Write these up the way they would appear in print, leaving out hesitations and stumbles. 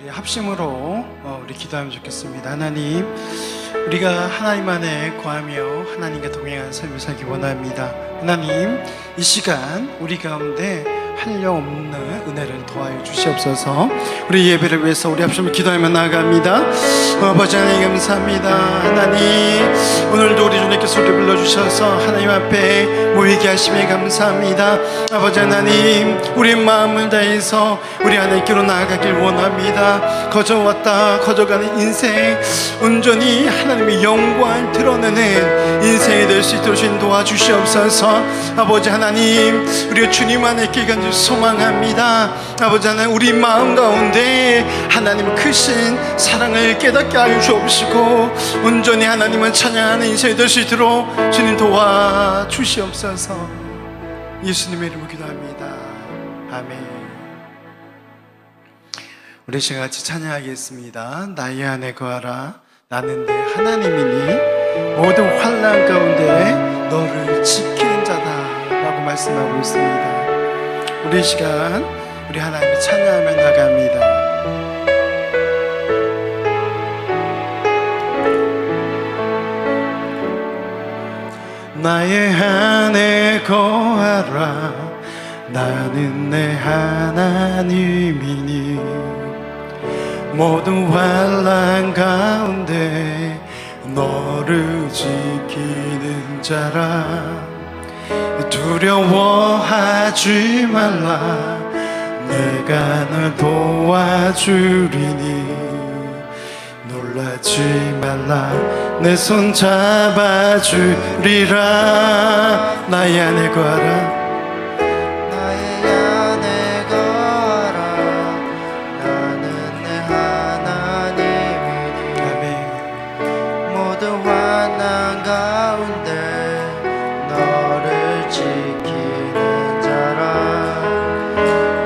우리 합심으로 우리 기도하면 좋겠습니다. 하나님, 우리가 하나님 안에 거하며 하나님과 동행하는 삶을 살기 원합니다. 하나님, 이 시간 우리 가운데 한량없는 은혜를 더하여 주시옵소서. 우리 예배를 위해서 우리 합심을 기도하며 나아갑니다. 아버지 하나님 감사합니다. 하나님, 오늘도 우리 주님께서 우리 불러주셔서 하나님 앞에 모이게 하심에 감사합니다. 아버지 하나님, 우리 마음을 다해서 우리 하나님께로 나아가길 원합니다. 거저왔다 거저가는 인생 온전히 하나님의 영광을 드러내는 인생이 될 수 있도록 주님 도와주시옵소서. 아버지 하나님, 우리가 주님 안에 기간 소망합니다. 아버지 하나님, 우리 마음 가운데 하나님의 크신 사랑을 깨닫게 하여 주옵시고 온전히 하나님을 찬양하는 인생이 될 수 있도록 주님 도와주시옵소서. 예수님의 이름으로 기도합니다. 아멘. 우리 시간 같이 찬양하겠습니다. 나의 안에 거하라, 나는 내 하나님이니 모든 환난 가운데 너를 지키는 자다 라고 말씀하고 있습니다. 우리 시간 우리 하나님을 찬양하며 나갑니다. 나의 안에 거하라, 나는 내 하나님이니 모든 환난 가운데 너를 지키는 자라. 두려워하지 말라, 내가 널 도와주리니 놀라지 말라, 내 손 잡아주리라. 나의 안에 거하라, 나의 안에 거하라, 나는 내 하나님이니 아멘. 모든 환난 가운데 너를 지키는 자라.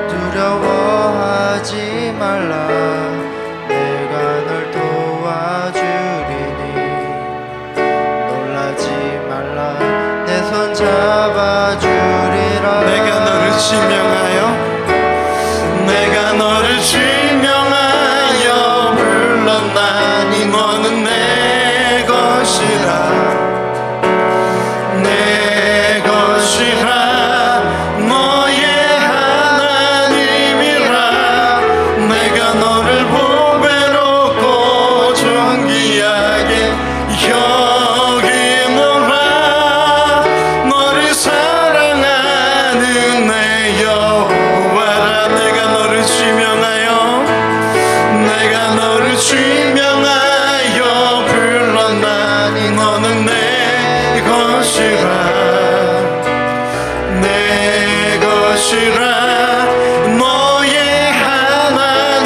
두려워하지 말라, 내가 널 도와주리니 놀라지 말라, 내 손 잡아주리라. 내가 너를 지명하여, 내가 너를 지명하여 불렀나니 너는 내 것이라, 내 것이라. 너의 하나님이라. 내가 너를 보배롭고 존귀하게 여기노라. 너를 사랑하는 내 여호와라. 내가 너를 지명하여, 내가 너를 지명하여 불렀나니 너는 내 것이라, 내 것이라. 너의 하나님이라.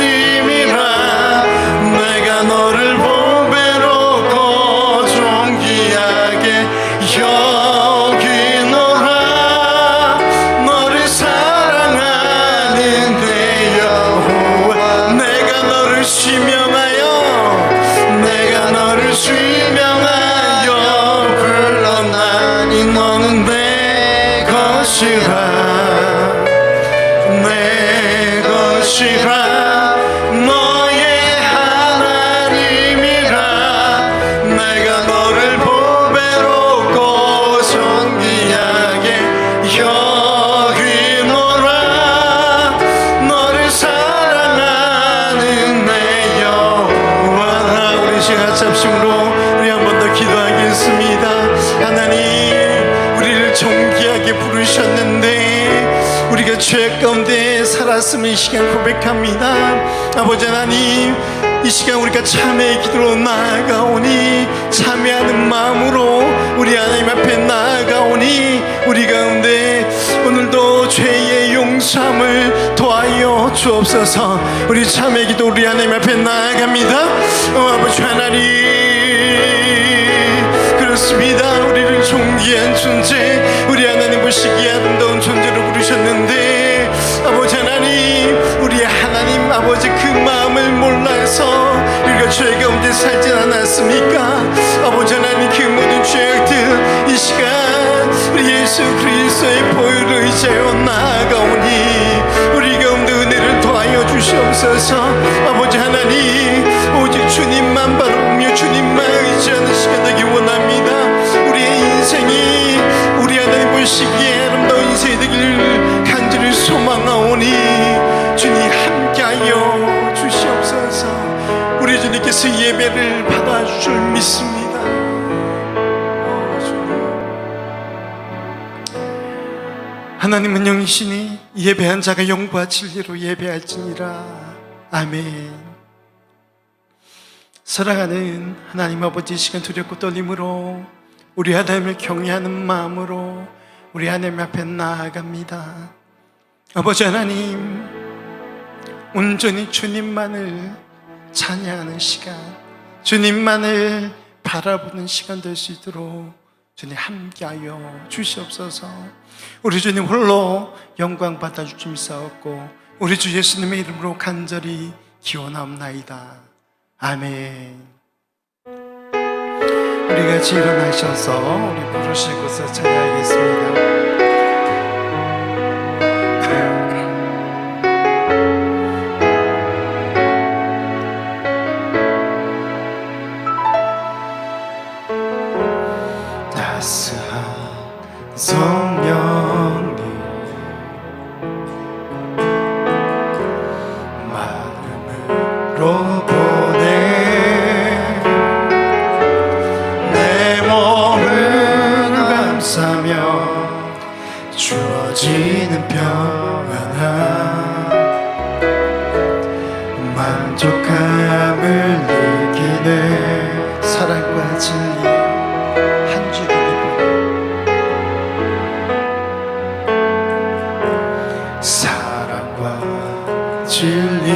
내가 너를 보배롭고 존귀하게 여기노라. 너를 사랑하는 내 여호와. 내가 너를 지명하여, 내가 너를 지명하여 불렀나니 너는 내 것이라, 내 것이라. 너의 하나님이라. 내가 너를 보배롭고 존귀하게 여기노라. 너를 사랑하는 내 여호와. 우리 시간 잡심으로 우리 한 번 더 기도하겠습니다. 하나님, 우리를 존귀하게 부르셨는데 우리가 죄 가운데 살았음을 이 시간 고백합니다. 아버지 하나님, 이 시간 우리가 참회의 기도로 나아가오니, 참회하는 마음으로 우리 하나님 앞에 나아가오니 우리 가운데 오늘도 죄의 용서함을 더하여 주옵소서. 우리 참회의 기도 우리 하나님 앞에 나아갑니다. 아버지 하나님, 그렇습니다. 우리를 존귀한 존재, 우리 하나님 보시기에 아름다운 존재로 부르셨는데 아버지 하나님, 우리 하나님 아버지 그 마음을 몰라서 우리가 죄 가운데 살지 않았습니까? 아버지 하나님, 그 모든 죄악들 이 시간 우리 예수 그리스도의 보혈을 의지하여 나아가오니 우리 가운데 은혜를 더하여 주시옵소서. 아버지 그래서 예배를 받아줄 믿습니다. 하나님은 영이시니 예배한 자가 영과 진리로 예배할지니라. 아멘. 사랑하는 하나님 아버지, 이 시간 두렵고 떨림으로 우리 하나님을 경외하는 마음으로 우리 하나님 앞에 나아갑니다. 아버지 하나님, 온전히 주님만을 찬양하는 시간, 주님만을 바라보는 시간 될 수 있도록 주님 함께하여 주시옵소서. 우리 주님 홀로 영광 받아 주시옵소서. 우리 주 예수님의 이름으로 간절히 기원하옵나이다. 아멘. 우리 같이 일어나셔서 우리 부르실 곳을 찬양하겠습니다. 따스한 성령님 마음으로 보내 내 몸을 감싸며 주어지는 평안함 만족함을 느끼네. 사랑과 진리 한 줄기 사랑과 진리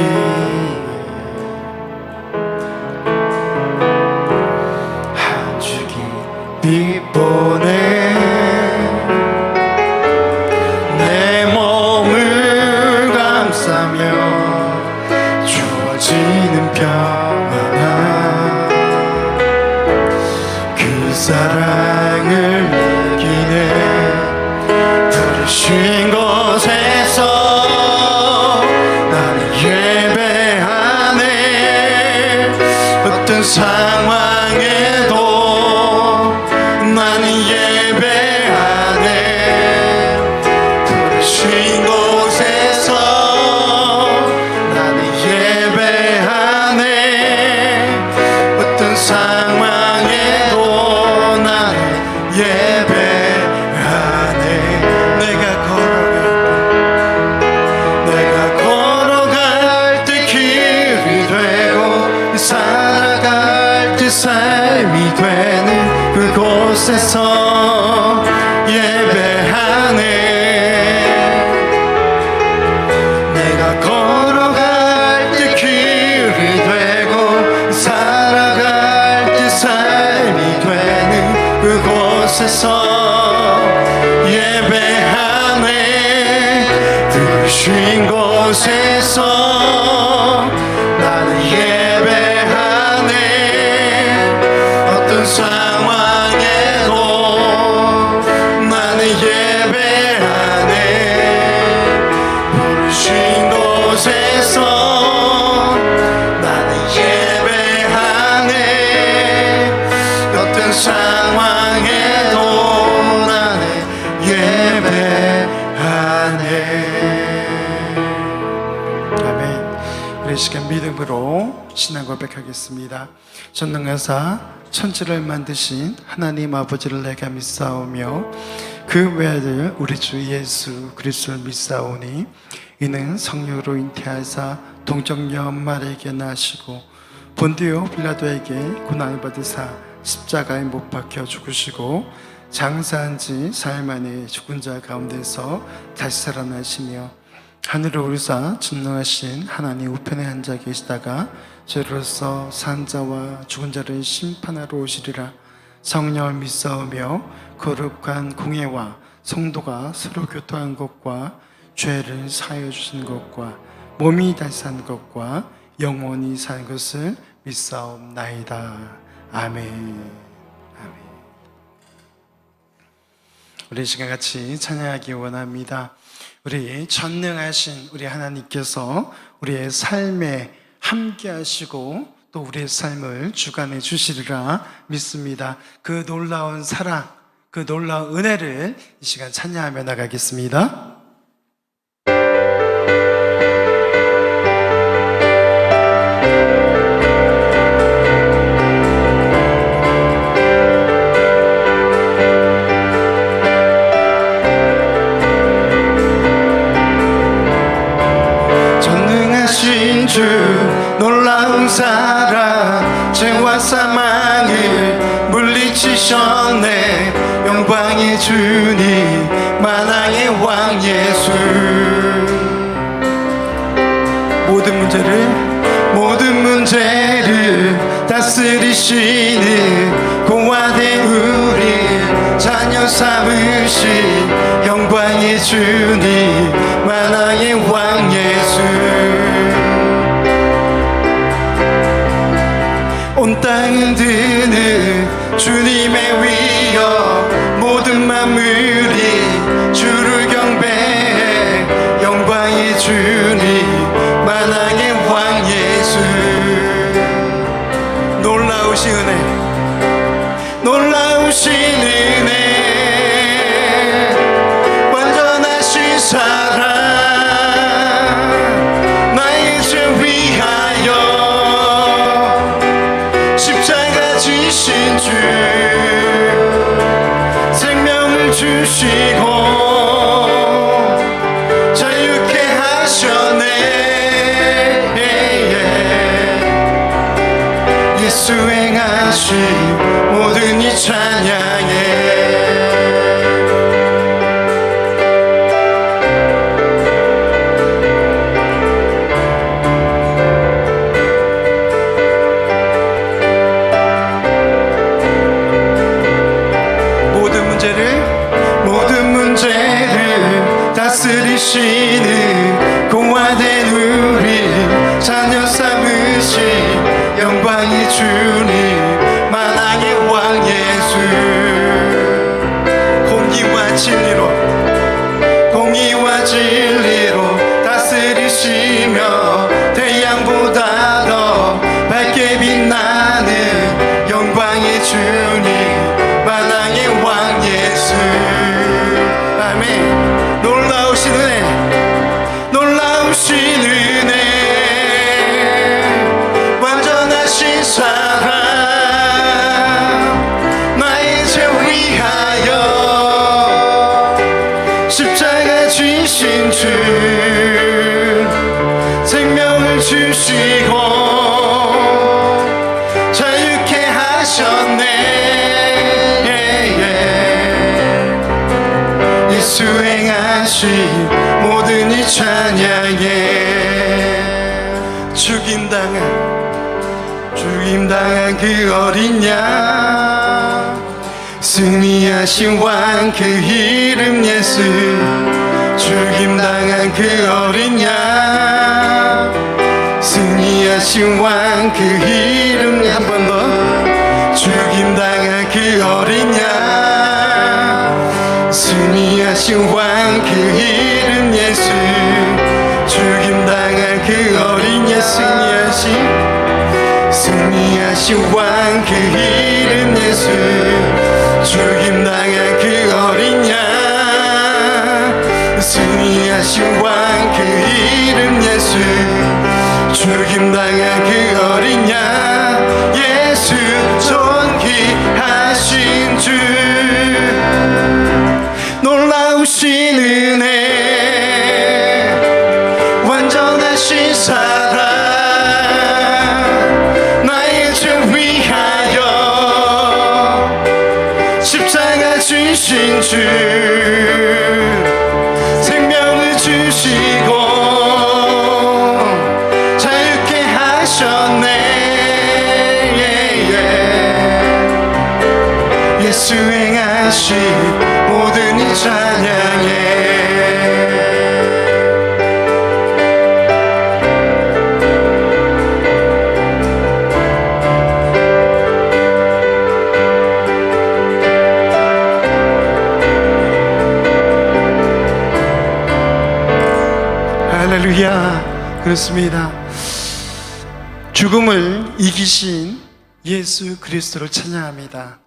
한 줄기 빛보내 내 몸을 감싸며 주어지는 평안함 그 사랑을 느끼네. 부르신 곳에서 나는 예배하네. 어떤 상황에도 나는 예배하네. 부르신 곳에서 나는 예배하네. 어떤 상황에도 나는 예배하네. 내가 걸어갈 때 길이 되고 살아갈 때 삶이 되는 그곳에서 예배하네. 내가 걸어갈 때 길이 되고 살아갈 때 삶이 되는 그곳에서 예배하네. 부르신 곳에서 나는 예배하네. 어떤 상황에도 나는 예배하네. 부르신 곳에서 나는 예배하네. 어떤 상황에도 나는 예배하네. 아멘. 우리 시간 믿음으로 신앙 고백하겠습니다. 전능하사 천지를 만드신 하나님 아버지를 내가 믿사오며 그 외아들 우리 주 예수 그리스도를 믿사오니 이는 성령으로 잉태하사 동정녀 마리아에게 나시고 본디오 빌라도에게 고난을 받으사 십자가에 못 박혀 죽으시고 장사한 지 사흘 만에 죽은 자 가운데서 다시 살아나시며 하늘을 오르사 전능하신 하나님 우편에 앉아 계시다가 죄로서 산 자와 죽은 자를 심판하러 오시리라. 성령을 믿사오며 거룩한 공예와 성도가 서로 교통한 것과 죄를 사하여 주시는 것과 몸이 다시 사는 것과 영원히 사는 것을 믿사옵나이다. 아멘. 아멘. 우리 시간 같이 찬양하기 원합니다. 우리 전능하신 우리 하나님께서 우리의 삶에 함께 하시고 또 우리의 삶을 주관해 주시리라 믿습니다. 그 놀라운 사랑, 그 놀라운 은혜를 이 시간 찬양하며 나가겠습니다. 되신 주 놀라운 사랑 죄와 사망을 물리치셨네. 영광의 주님 만왕의 왕 예수. 모든 문제를 다스리시는 고아된 우리 자녀 삼으신 영광의 주님 만왕의 왕 예수. 온 땅은 드는 주님의 위엄 모든 만물이 주를 경배해. 영광의 주님 만왕의 왕 예수. 놀라우신 은혜 놀라우신 은혜 완전하신 사랑 나의 죄 위하여 십자가 지신 주 생명을 주시고 자유케 하셨네. 예수 행하신 모든 이 찬양에 모든 문제를 다스리시는 공화된 우리 자녀 삼으신 영광의 주님 만왕의 왕 예수. 공의와 진리로 다스리시며 태양보다 더 밝게 빛나는 영광의 주님 만왕의 왕 예수. 아멘. 놀라우신 은혜 완전하신 사랑 나의 죄 위하여 십자가 지신 주 생명을 주시고 자유케 하셨네. 예수 행하신 모든 이 찬양에 죽임당한 그 어린 양 승리하신 왕 그 이름 예수. 죽임당한 그 어린 양 승리하신 왕 그 이름. 한 번 더. 죽임당한 그 어린 양 승리하신 왕 그 이름 예수. 죽임당한 그 어린 양 승리하신 왕 그 이름 예수. 죽임당한 그 어린 양 승리하신 왕 그 이름 예수. 죽임당한 그 어린 양 예수. 존귀하신 주 놀라우신 은혜 완전하신 사랑 나의 죄 위하여 십자가 지신 주 생명을 주시고 자유케 하셨네. 예수 행하신 모든 이 찬양에 할렐루야. 그렇습니다. 죽음을 이기신 예수 그리스도를 찬양합니다.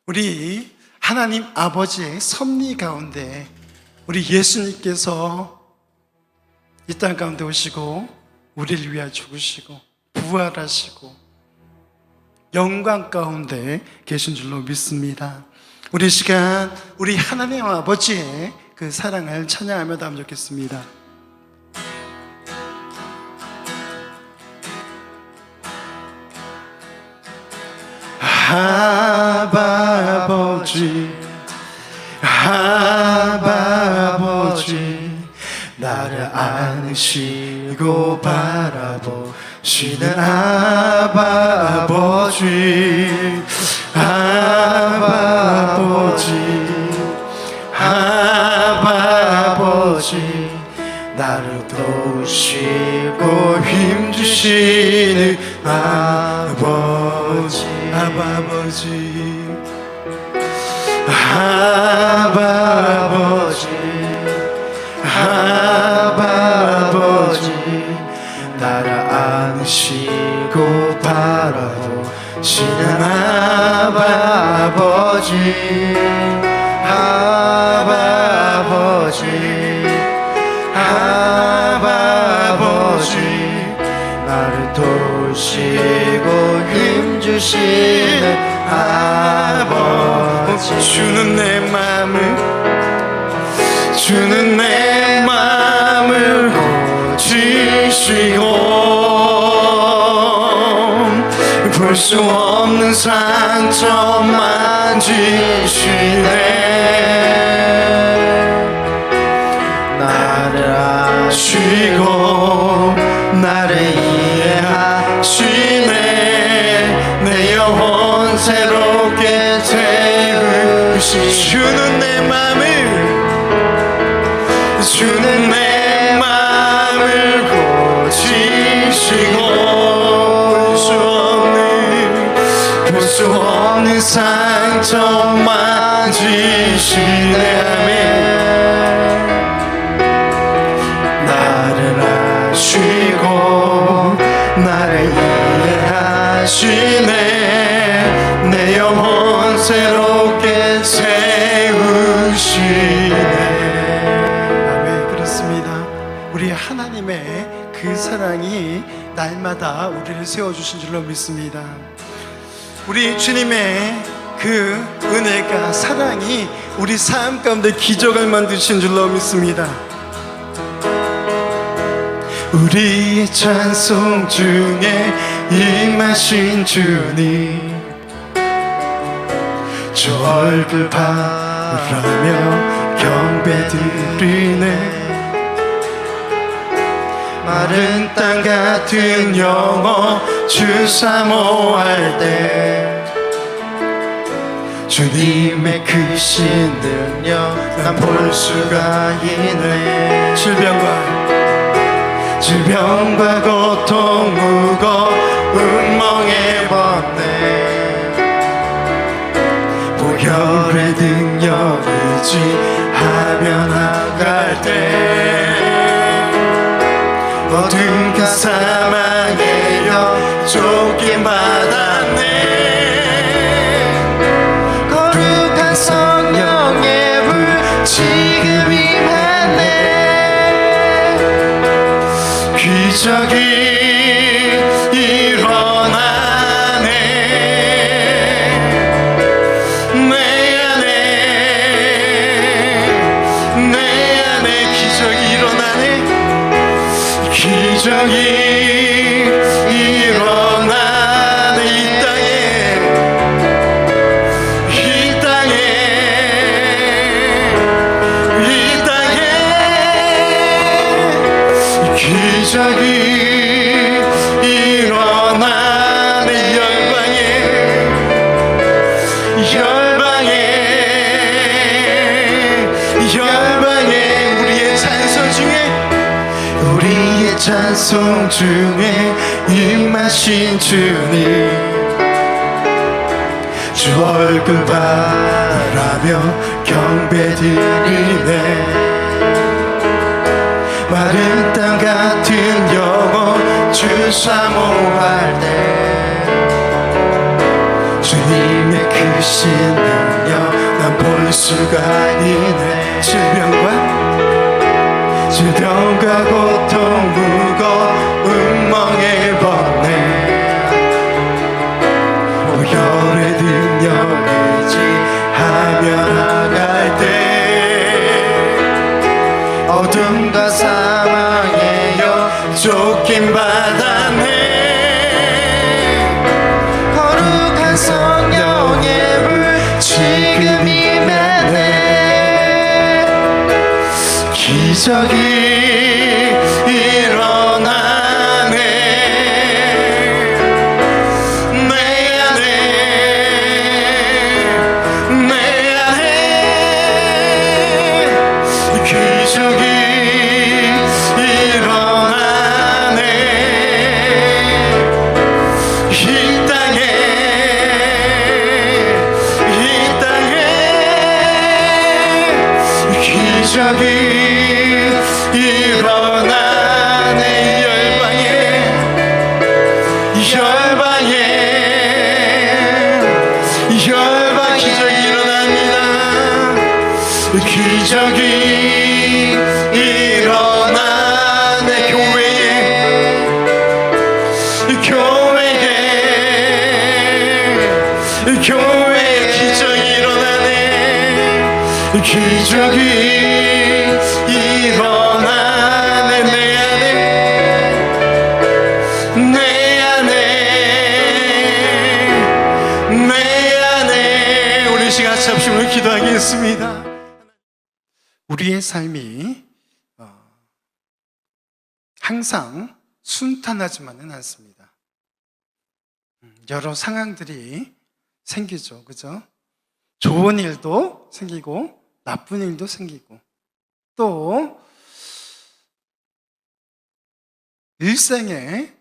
우리 하나님 아버지의 섭리 가운데 우리 예수님께서 이 땅 가운데 오시고 우리를 위하여 죽으시고 부활하시고 영광 가운데 계신 줄로 믿습니다. 우리 시간 우리 하나님 아버지의 그 사랑을 찬양하며 다음 좋겠습니다. 아바 아버지 아바 아버지 나를 안으시고 바라보시는 아바 아버지 아바 아버지 아바 아버지 나를 도우시고 힘주시는 아버지 아바 아버지 아바 아버지 아바 아버지 나를 안으시고 바라보시는 아바 아버지 아바 아버지 아바 아버지 나를 도우시고 힘주시는 아버지 주는 내 맘을 주는 내 맘을 고치시고 볼 수 없는 상처 만지시네 나를 아시고 나를 이해하시네 내 영혼 새롭게 채우시는 내 맘을 주는 내 맘을 고치시고 볼 수 없는 상처 만지시네 아멘 나를 아시고 나를 이해하시네 내 영혼 새롭게 세우시네 그렇습니다. 우리 하나님의 그 사랑이 날마다 우리를 세워주신 줄로 믿습니다. 우리 주님의 그 은혜가 사랑이 우리 삶 가운데 기적을 만드신 줄로 믿습니다. 우리의 찬송 중에 임하신 주님 주 얼굴 바라며 경배드리네 마른 땅 같은 영혼 주 사모할 때 주님의 크신 능력 난 볼 수가 있네 질병과 고통 무거운 멍에 벗네 보혈의 능력 의지하며 나갈 때 어둠과 사망의 영 쫓김 받았네 거룩한 성령의 불 지금 임했네 기적이 일어나네 내 안에 기적이 일어나네 기적이 일어나네 이 땅에 기적이 일어나네 열방에 우리의 찬송 중에 임하신 주님 주 얼굴 바라며 경배드리네 마른 땅 같은 영혼 주 사모할 때 주님의 크신 능력 난 볼 수가 있네 질병과 고통 무거운 멍에 벗네 보혈의 능력 의지하며 나갈 때 어둠과 사망의 영 쫓김 받았네 거룩한 성령 기적이 일어나네. 내 안에 기적이 일어나네. 이 땅에 기적이 일어나네. 열방에 기적이 일어납니다. 기적이 일어나네. 교회에 기적이 일어나네. 기적이 일어나네. 내 안에 우리 시간 잡심을 기도하겠습니다. 우리의 삶이 항상 순탄하지만은 않습니다. 여러 상황들이 생기죠, 그죠? 좋은 일도 생기고 나쁜 일도 생기고, 또 일생에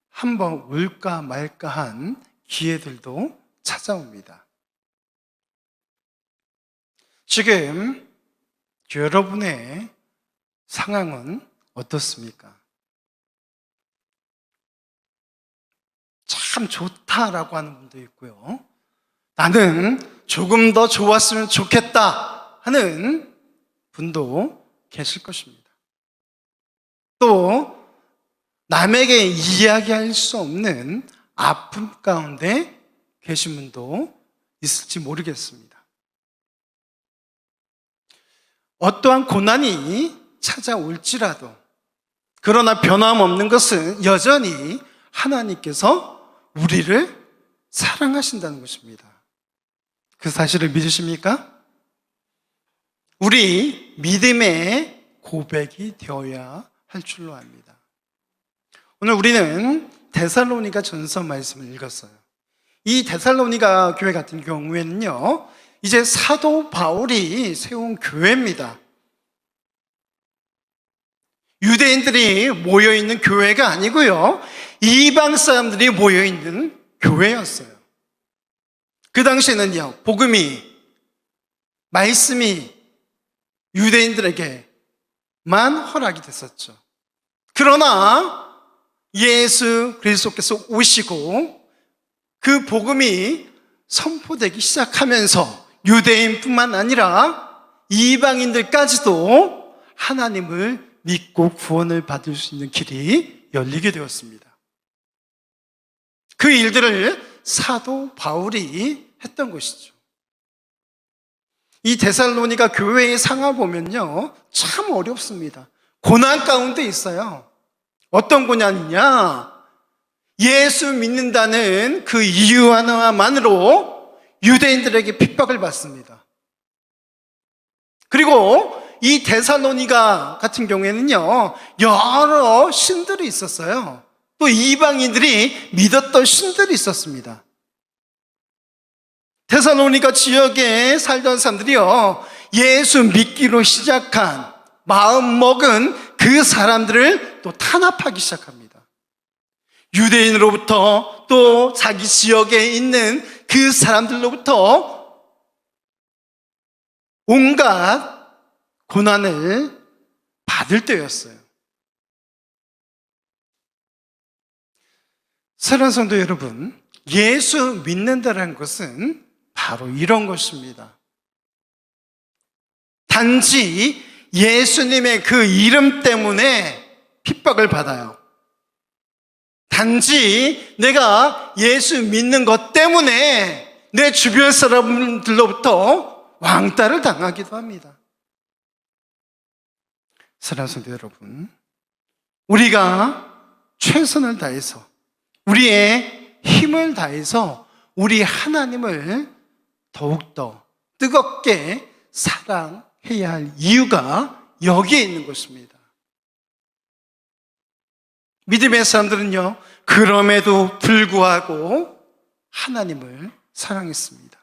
한번 올까 말까한 기회들도 찾아옵니다. 지금 여러분의 상황은 어떻습니까? 참 좋다라고 하는 분도 있고요, 나는 조금 더 좋았으면 좋겠다 하는 분도 계실 것입니다. 또 남에게 이야기할 수 없는 아픔 가운데 계신 분도 있을지 모르겠습니다. 어떠한 고난이 찾아올지라도, 그러나 변함없는 것은 여전히 하나님께서 우리를 사랑하신다는 것입니다. 그 사실을 믿으십니까? 우리 믿음의 고백이 되어야 할 줄로 압니다. 오늘 우리는 데살로니가 전서 말씀을 읽었어요. 이 데살로니가 교회 같은 경우에는요, 이제 사도 바울이 세운 교회입니다. 유대인들이 모여있는 교회가 아니고요, 이방 사람들이 모여있는 교회였어요. 그 당시에는요, 복음이, 말씀이 유대인들에게만 허락이 됐었죠. 그러나 예수 그리스도께서 오시고 그 복음이 선포되기 시작하면서 유대인뿐만 아니라 이방인들까지도 하나님을 믿고 구원을 받을 수 있는 길이 열리게 되었습니다. 그 일들을 사도 바울이 했던 것이죠. 이 데살로니가 교회의 상황을 보면요, 참 어렵습니다. 고난 가운데 있어요. 어떤 고난이냐? 예수 믿는다는 그 이유 하나만으로 유대인들에게 핍박을 받습니다. 그리고 이 데살로니가 같은 경우에는요, 여러 신들이 있었어요. 또 이방인들이 믿었던 신들이 있었습니다. 데살로니가 지역에 살던 사람들이요, 예수 믿기로 시작한, 마음 먹은 그 사람들을 또 탄압하기 시작합니다. 유대인으로부터 또 자기 지역에 있는 그 사람들로부터 온갖 고난을 받을 때였어요. 사랑하는 성도 여러분, 예수 믿는다는 것은 바로 이런 것입니다. 단지 예수님의 그 이름 때문에 핍박을 받아요. 단지 내가 예수 믿는 것 때문에 내 주변 사람들로부터 왕따를 당하기도 합니다. 사랑하는 성도 여러분, 우리가 최선을 다해서, 우리의 힘을 다해서 우리 하나님을 더욱더 뜨겁게 사랑해야 할 이유가 여기에 있는 것입니다. 믿음의 사람들은요, 그럼에도 불구하고 하나님을 사랑했습니다.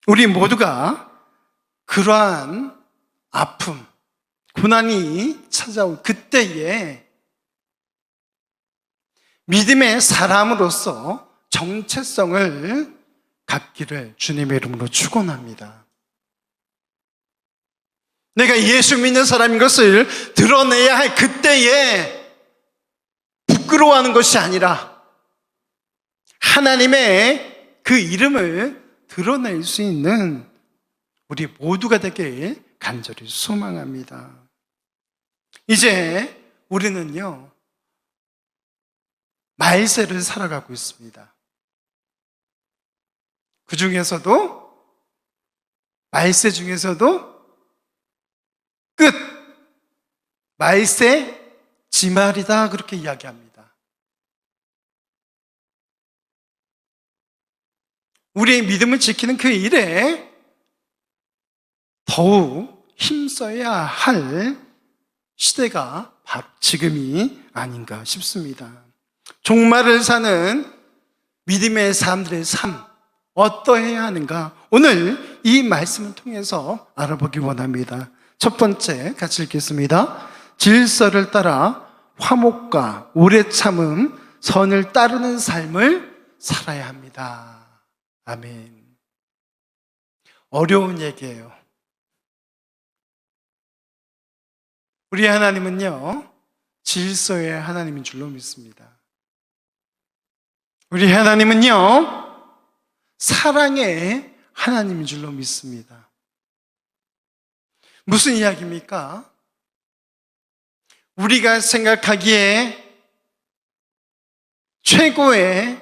우리 모두가 그러한 아픔, 고난이 찾아올 그때에 믿음의 사람으로서 정체성을 갖기를 주님의 이름으로 축원합니다. 내가 예수 믿는 사람인 것을 드러내야 할 그때에 부끄러워하는 것이 아니라 하나님의 그 이름을 드러낼 수 있는 우리 모두가 되길 간절히 소망합니다. 이제 우리는요, 말세를 살아가고 있습니다. 그 중에서도, 말세 중에서도 끝! 말세 지말이다, 그렇게 이야기합니다. 우리의 믿음을 지키는 그 일에 더욱 힘써야 할 시대가 바로 지금이 아닌가 싶습니다. 종말을 사는 믿음의 사람들의 삶, 어떠해야 하는가? 오늘 이 말씀을 통해서 알아보기 원합니다. 첫 번째, 같이 읽겠습니다. 질서를 따라 화목과 오래 참음, 선을 따르는 삶을 살아야 합니다. 아멘. 어려운 얘기예요. 우리 하나님은요, 질서의 하나님인 줄로 믿습니다. 우리 하나님은요, 사랑의 하나님인 줄로 믿습니다. 무슨 이야기입니까? 우리가 생각하기에 최고의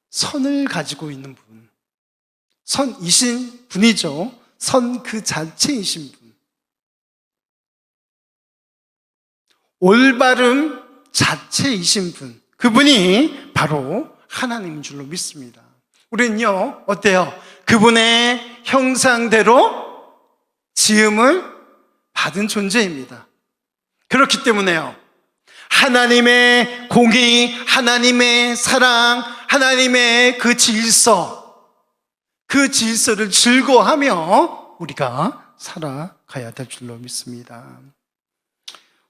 선을 가지고 있는 분, 선이신 분이죠. 선 그 자체이신 분, 올바름 자체이신 분, 그분이 바로 하나님인 줄로 믿습니다. 우리는요, 어때요? 그분의 형상대로 지음을 받은 존재입니다. 그렇기 때문에요, 하나님의 공의, 하나님의 사랑, 하나님의 그 질서, 그 질서를 즐거워하며 우리가 살아가야 될 줄로 믿습니다.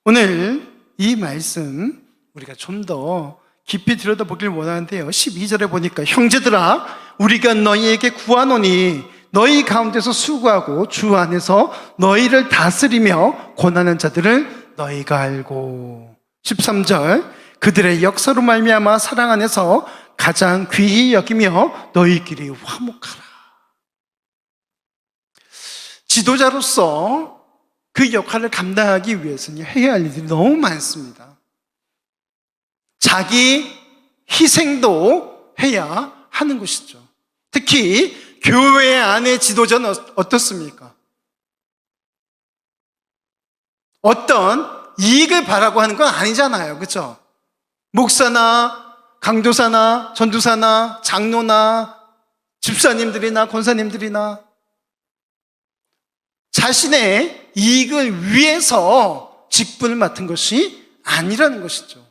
오늘 이 말씀 우리가 좀 더 깊이 들여다보길 원하는데요, 12절에 보니까 형제들아 우리가 너희에게 구하노니 너희 가운데서 수고하고 주 안에서 너희를 다스리며 권하는 자들을 너희가 알고, 13절 그들의 역사로 말미암아 사랑 안에서 가장 귀히 여기며 너희끼리 화목하라. 지도자로서 그 역할을 감당하기 위해서는 해야 할 일들이 너무 많습니다. 자기 희생도 해야 하는 것이죠. 특히 교회 안의 지도자는 어떻습니까? 어떤 이익을 바라고 하는 건 아니잖아요. 그렇죠? 목사나 강도사나 전도사나 장로나 집사님들이나 권사님들이나 자신의 이익을 위해서 직분을 맡은 것이 아니라는 것이죠.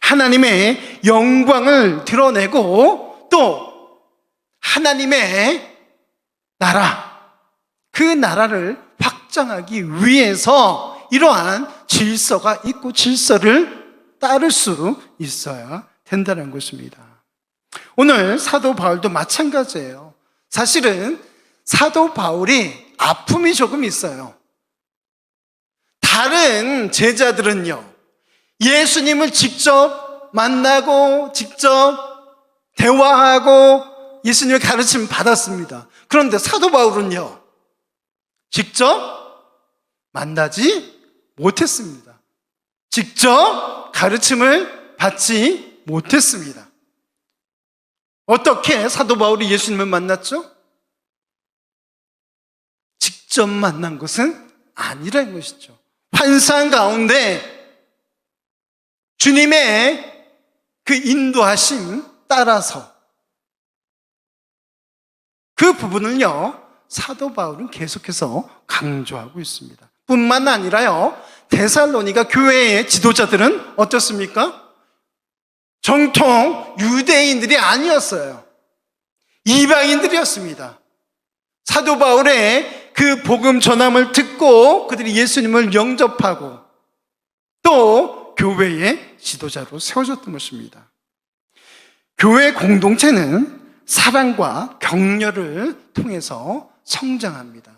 하나님의 영광을 드러내고 또 하나님의 나라, 그 나라를 확장하기 위해서 이러한 질서가 있고 질서를 따를 수 있어야 된다는 것입니다. 오늘 사도 바울도 마찬가지예요. 사실은 사도 바울이 아픔이 조금 있어요. 다른 제자들은요, 예수님을 직접 만나고 직접 대화하고 예수님의 가르침을 받았습니다. 그런데 사도 바울은요, 직접 만나지 못했습니다. 직접 가르침을 받지 못했습니다. 어떻게 사도 바울이 예수님을 만났죠? 직접 만난 것은 아니라는 것이죠. 환상 가운데 주님의 그 인도하심 따라서, 그 부분을요, 사도 바울은 계속해서 강조하고 있습니다. 뿐만 아니라요, 데살로니가 교회의 지도자들은 어떻습니까? 정통 유대인들이 아니었어요. 이방인들이었습니다. 사도 바울의 그 복음 전함을 듣고 그들이 예수님을 영접하고 또 교회의 지도자로 세워졌던 것입니다. 교회 공동체는 사랑과 격려를 통해서 성장합니다.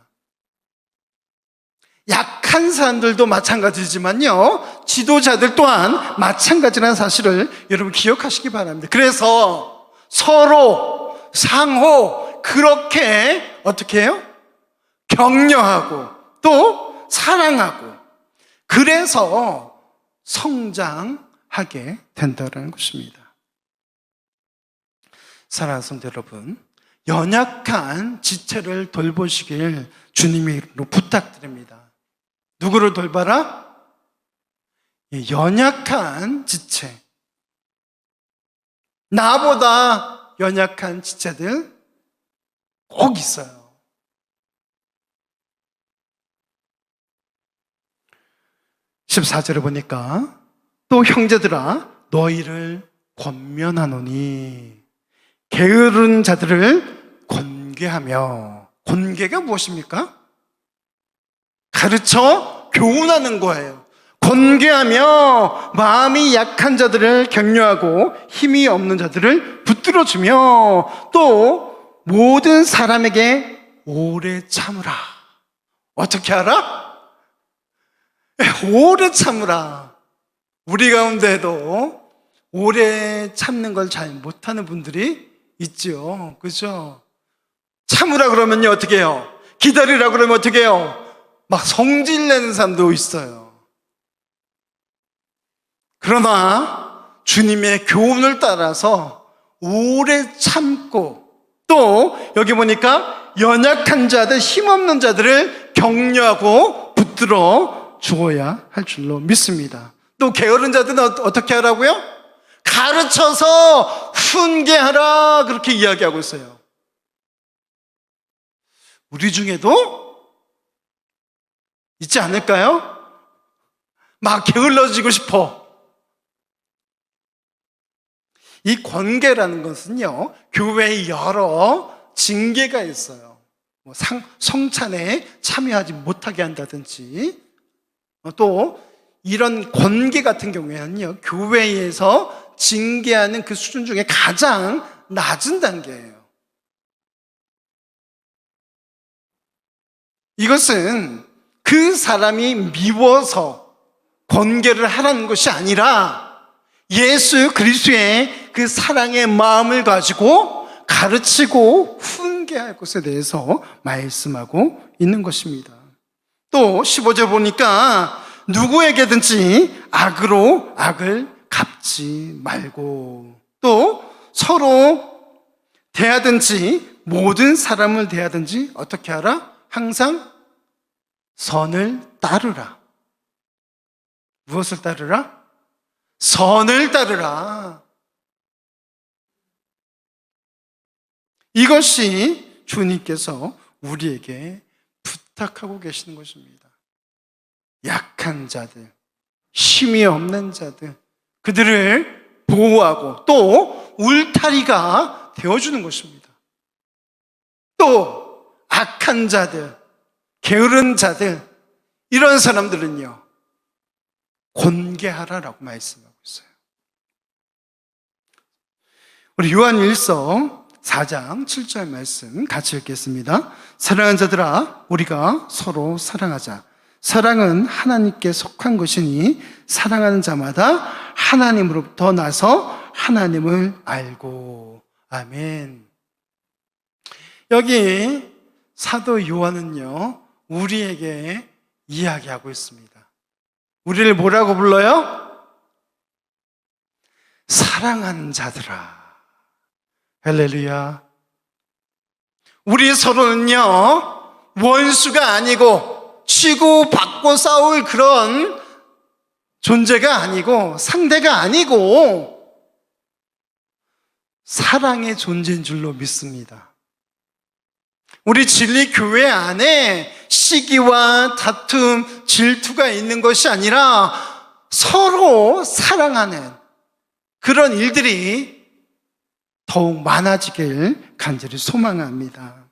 약한 사람들도 마찬가지지만요, 지도자들 또한 마찬가지라는 사실을 여러분 기억하시기 바랍니다. 그래서 서로 상호 그렇게 어떻게 해요? 격려하고 또 사랑하고, 그래서 성장하게 된다는 것입니다. 사랑하는 성도 여러분, 연약한 지체를 돌보시길 주님의 이름으로 부탁드립니다. 누구를 돌봐라? 연약한 지체, 나보다 연약한 지체들 꼭 있어요. 14절에 보니까 또 형제들아 너희를 권면하노니 게으른 자들을 권계하며, 권계가 무엇입니까? 가르쳐 교훈하는 거예요. 권계하며 마음이 약한 자들을 격려하고 힘이 없는 자들을 붙들어주며 또 모든 사람에게 오래 참으라. 어떻게 알아? 오래 참으라. 우리 가운데도 오래 참는 걸 잘 못하는 분들이 있죠. 그죠? 참으라 그러면요, 어떻게 해요? 기다리라 그러면 어떻게 해요? 막 성질내는 사람도 있어요. 그러나 주님의 교훈을 따라서 오래 참고, 또 여기 보니까 연약한 자들, 힘없는 자들을 격려하고 붙들어 주어야 할 줄로 믿습니다. 또 게으른 자들은 어떻게 하라고요? 가르쳐서 훈계하라, 그렇게 이야기하고 있어요. 우리 중에도 있지 않을까요? 막 게을러지고 싶어. 이 권계라는 것은요, 교회에 여러 징계가 있어요. 성찬에 참여하지 못하게 한다든지, 또 이런 권계 같은 경우에는요, 교회에서 징계하는 그 수준 중에 가장 낮은 단계예요. 이것은 그 사람이 미워서 권계를 하라는 것이 아니라 예수 그리스도의 그 사랑의 마음을 가지고 가르치고 훈계할 것에 대해서 말씀하고 있는 것입니다. 또 15절 보니까 누구에게든지 악으로 악을 갚지 말고, 또 서로 대하든지 모든 사람을 대하든지 어떻게 하라? 항상 선을 따르라. 무엇을 따르라? 선을 따르라. 이것이 주님께서 우리에게 부탁하고 계시는 것입니다. 약한 자들, 힘이 없는 자들, 그들을 보호하고 또 울타리가 되어주는 것입니다. 또 악한 자들, 게으른 자들, 이런 사람들은요, 권계하라라고 말씀하고 있어요. 우리 요한일서 4장 7절 말씀 같이 읽겠습니다. 사랑하는 자들아, 우리가 서로 사랑하자. 사랑은 하나님께 속한 것이니 사랑하는 자마다 하나님으로부터 나서 하나님을 알고. 아멘. 여기 사도 요한은요, 우리에게 이야기하고 있습니다. 우리를 뭐라고 불러요? 사랑하는 자들아. 할렐루야. 우리 서로는요, 원수가 아니고 치고받고 싸울 그런 존재가 아니고 상대가 아니고 사랑의 존재인 줄로 믿습니다. 우리 진리 교회 안에 시기와 다툼, 질투가 있는 것이 아니라 서로 사랑하는 그런 일들이 더욱 많아지길 간절히 소망합니다.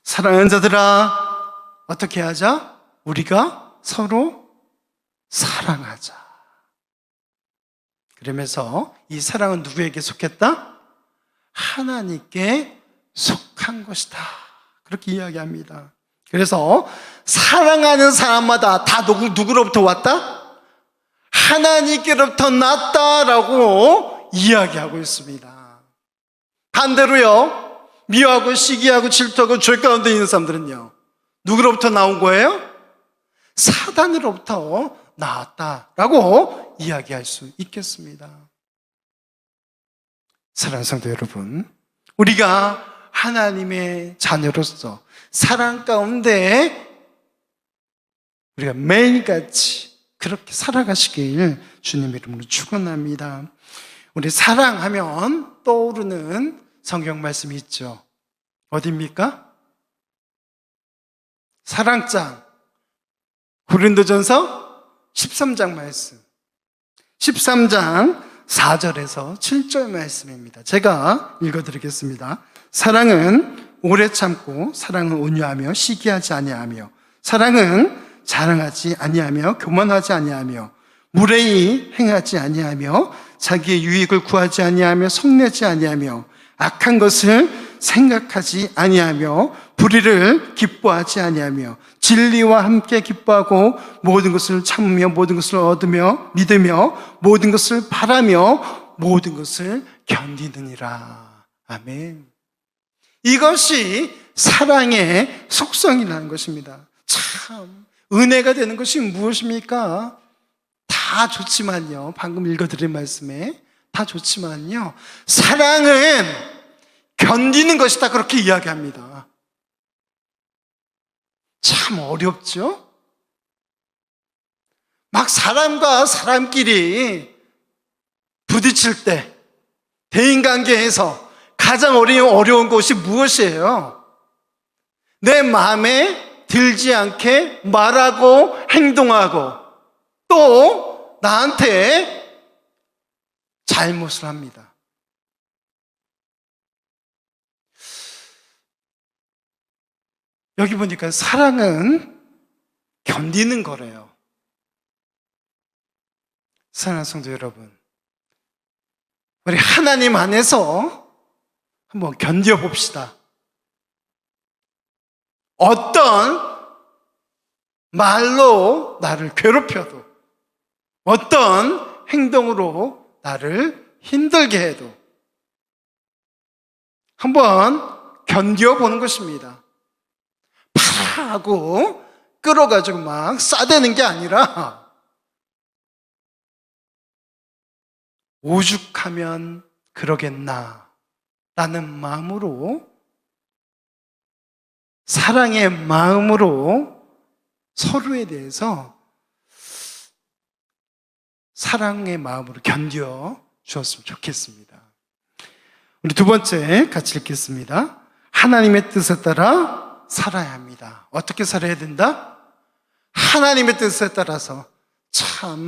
사랑하는 자들아, 어떻게 하자? 우리가 서로 사랑하자. 그러면서 이 사랑은 누구에게 속했다? 하나님께 속한 것이다. 그렇게 이야기합니다. 그래서 사랑하는 사람마다 다 누구로부터 왔다? 하나님께로부터 났다라고 이야기하고 있습니다. 반대로요, 미워하고 시기하고 질투하고 죄 가운데 있는 사람들은요, 누구로부터 나온 거예요? 사단으로부터 나왔다라고 이야기할 수 있겠습니다. 사랑하는 성도 여러분, 우리가 하나님의 자녀로서 사랑 가운데 우리가 매일같이 그렇게 살아가시길 주님 이름으로 축원합니다. 우리 사랑하면 떠오르는 성경 말씀이 있죠. 어디입니까? 사랑장 고린도전서 13장 말씀, 13장 4절에서 7절 말씀입니다. 제가 읽어드리겠습니다. 사랑은 오래 참고, 사랑은 온유하며 시기하지 아니하며, 사랑은 자랑하지 아니하며 교만하지 아니하며, 무례히 행하지 아니하며, 자기의 유익을 구하지 아니하며, 속내지 아니하며, 악한 것을 생각하지 아니하며, 불의를 기뻐하지 아니하며, 진리와 함께 기뻐하고, 모든 것을 참으며, 모든 것을 얻으며, 믿으며, 모든 것을 바라며, 모든 것을 견디느니라. 아멘. 이것이 사랑의 속성이라는 것입니다. 참 은혜가 되는 것이 무엇입니까? 다 좋지만요, 방금 읽어드린 말씀에 다 좋지만요, 사랑은 견디는 것이다, 그렇게 이야기합니다. 참 어렵죠? 막 사람과 사람끼리 부딪힐 때, 대인관계에서 가장 어려운 것이 무엇이에요? 내 마음에 들지 않게 말하고 행동하고 또 나한테 잘못을 합니다. 여기 보니까 사랑은 견디는 거래요. 사랑하는 성도 여러분, 우리 하나님 안에서 한번 견뎌봅시다. 어떤 말로 나를 괴롭혀도, 어떤 행동으로 나를 힘들게 해도 한번 견뎌보는 것입니다. 파라하고 끌어가지고 막 싸대는 게 아니라 오죽하면 그러겠나 라는 마음으로, 사랑의 마음으로 서로에 대해서 사랑의 마음으로 견뎌 주었으면 좋겠습니다. 우리 두 번째 같이 읽겠습니다. 하나님의 뜻에 따라 살아야 합니다. 어떻게 살아야 된다? 하나님의 뜻에 따라서. 참